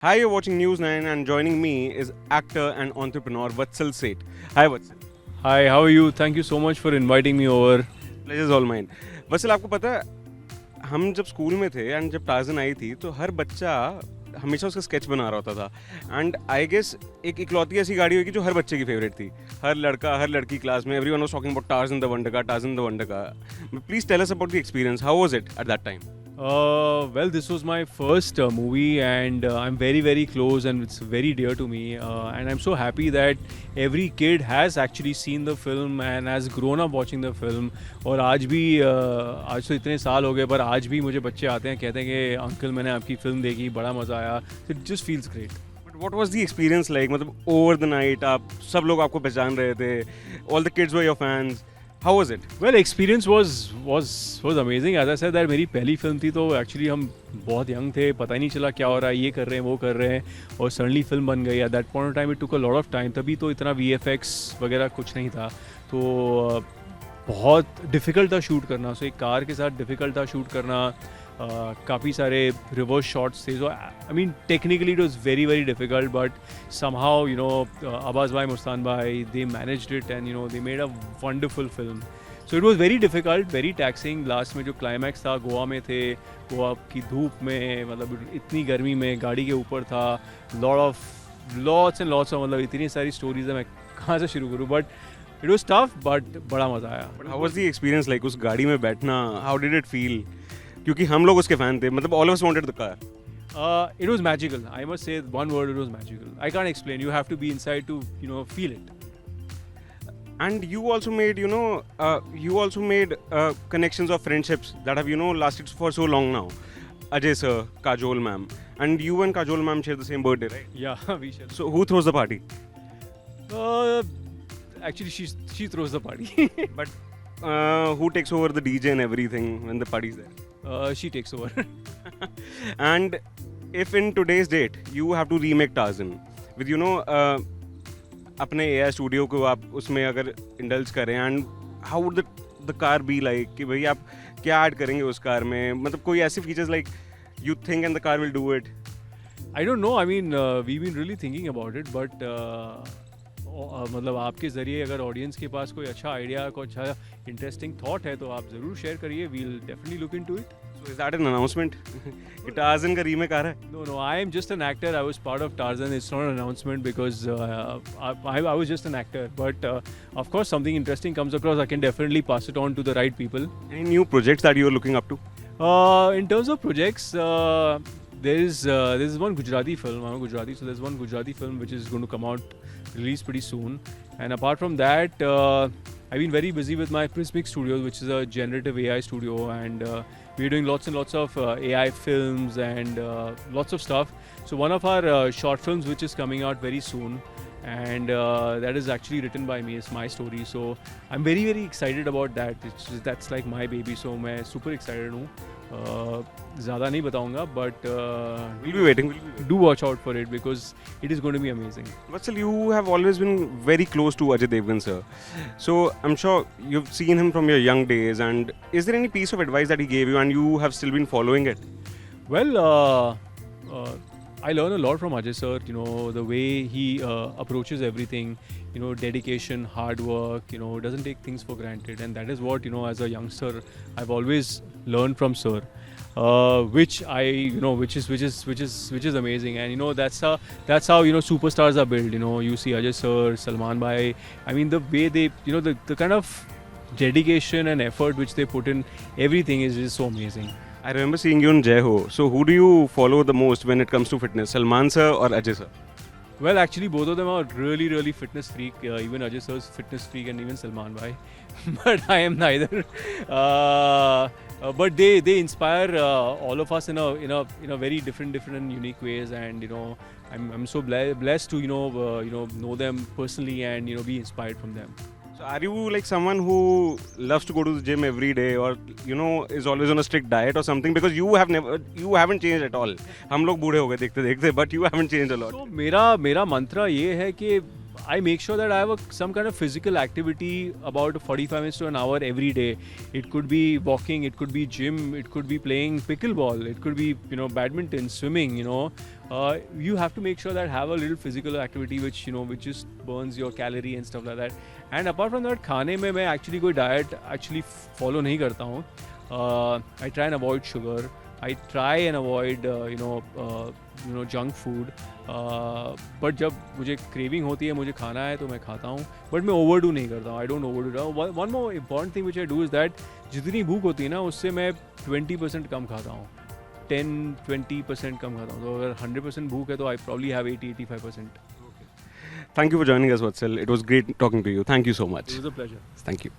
Hi, you're watching News 9 and joining me is actor and entrepreneur Vatsal Seth. Hi Vatsal. Hi, how are you? Thank you so much for inviting me over. Pleasure is all mine. Vatsal, आपको पता है हम जब school में थे and जब torsion आई थी तो हर बच्चा हमेशा उसका स्केच बना रहा होता था एंड आई गेस एक इकलौती ऐसी गाड़ी होगी जो हर बच्चे की फेवरेट थी. हर लड़का हर लड़की क्लास में everyone was talking about Tarzan the wonder car, Tarzan the wonder car. Please tell us about the experience. How was it at that time? Well, this was my first movie, and I'm very, very close, and it's very dear to me. And I'm so happy that every kid has actually seen the film and has grown up watching the film. और आज भी आज तो इतने साल हो गए पर आज भी मुझे बच्चे आते हैं कहते हैं कि अंकल मैंने आपकी फिल्म देखी, बड़ा मज़ा आया. It just feels great. But what was the experience like? मतलब ओवर द नाइट आप सब लोग आपको पहचान रहे थे, all the kids were your fans. How was it? Well, experience was amazing. As I said that मेरी पहली फिल्म थी तो एक्चुअली हम बहुत यंग थे, पता ही नहीं चला क्या हो रहा है, ये कर रहे हैं वो कर रहे हैं और सडनली फिल्म बन गई. At that point of time it took a lot of time. तभी तो इतना VFX वगैरह कुछ नहीं था तो बहुत डिफ़िकल्ट था शूट करना. सो एक कार के साथ डिफ़िकल्ट था शूट करना. काफ़ी सारे रिवर्स शॉट्स थे. So I mean technically it was very very difficult but somehow Abbas भाई, मुस्तान भाई, they managed it and they made a wonderful film. So it was very difficult, very taxing. Last में जो climax था गोवा में थे, गोवा की धूप में, मतलब इतनी गर्मी में गाड़ी के ऊपर था. लॉट्स एंड लॉट्स ऑफ, मतलब इतनी सारी स्टोरीज है, मैं कहाँ से शुरू करूँ. But it was tough but बड़ा मज़ा आया. How was the experience like उस गाड़ी में बैठना? How did it feel? क्योंकि हम लोग उसके फैन थे, मतलब all of us wanted the car. It was magical. I must say one word, it was magical. I can't explain. You have to be inside to, feel it. And you also made connections of friendships that have lasted for so long now. Ajay sir, Kajol ma'am, and you and Kajol ma'am share the same birthday, right? Yeah, we shall. So who throws the party? Uh, Actually, she throws the party. But who takes over the DJ and everything when the party's there? She takes over. And if in today's date you have to remake Tarzan with अपने AI studio को आप उसमें अगर indulge करें, and how would the car be like कि भाई आप क्या ऐड करेंगे उस कार में? मतलब कोई ऐसे features like you think and the car will do it? I don't know. I mean, we've been really thinking about it, but मतलब आपके ज़रिए अगर ऑडियंस के पास कोई अच्छा आइडिया, कोई अच्छा इंटरेस्टिंग थॉट है तो आप ज़रूर शेयर करिए. We'll definitely look into it. So is that an announcement? कि Tarzan का रीमेक आ रहा है? No, I am just an actor. I was part of Tarzan. It's not an announcement because I was just an actor. But of course, something interesting comes across, I can definitely pass it on to the right people. Any new projects that you are looking up to? In terms of projects, there is one Gujarati film. I'm a Gujarati, so there's one Gujarati film which is going to come out, released pretty soon. And apart from that, I've been very busy with my Prismic Studios, which is a generative AI studio, and we're doing lots and lots of AI films and lots of stuff. So one of our short films which is coming out very soon, and that is actually written by me. It's my story, so I'm very very excited about that. That's like my baby, so मैं super excited हूँ. ज़्यादा नहीं बताऊँगा, but We'll be waiting. do watch out for it because it is going to be amazing. Vatsal, you have always been very close to Ajay Devgan sir. So I'm sure you've seen him from your young days. And is there any piece of advice that he gave you and you have still been following it? Well, I learn a lot from Ajay sir. The way he approaches everything. Dedication, hard work. Doesn't take things for granted, and that is what as a youngster I've always learned from sir. Which is amazing, and that's how superstars are built. You see Ajay sir, Salman bhai. I mean, the way they the kind of dedication and effort which they put in, everything is just so amazing. I remember seeing you in Jai Ho. So who do you follow the most when it comes to fitness? Salman sir or Ajay sir? Well, actually, both of them are really, really fitness freak. Even Ajay sir is fitness freak, and even Salman bhai. But I am neither. But they inspire all of us in a very different and unique ways. And I'm so blessed to know them personally and be inspired from them. So are you like someone who loves to go to the gym every day, or is always on a strict diet or something? Because you haven't changed at all. हम लोग बूढ़े हो गए देखते देखते, but you haven't changed a lot. So मेरा मंत्रा ये है कि I make sure that I have some kind of physical activity about 45 minutes to an hour every day. It could be walking, it could be gym, it could be playing pickleball, it could be badminton, swimming. You have to make sure that have a little physical activity which which just burns your calorie and stuff like that. And apart from that, खाने में मैं actually कोई diet actually follow नहीं करता हूँ. I try and avoid sugar. I try and avoid junk food. But जब मुझे craving होती है, मुझे खाना है तो मैं खाता हूँ, बट मैं ओवरडू नहीं करता हूँ. I don't overdo. One more important thing which I do is that जितनी भूख होती है ना उससे मैं 20% कम खाता हूँ, 10-20% कम खाता हूँ. तो अगर 100% भूख है तो I probably have 80-85%. Thank you for joining us, Vatsal. It was great talking to you. Thank you so much. It was a pleasure. Thank you.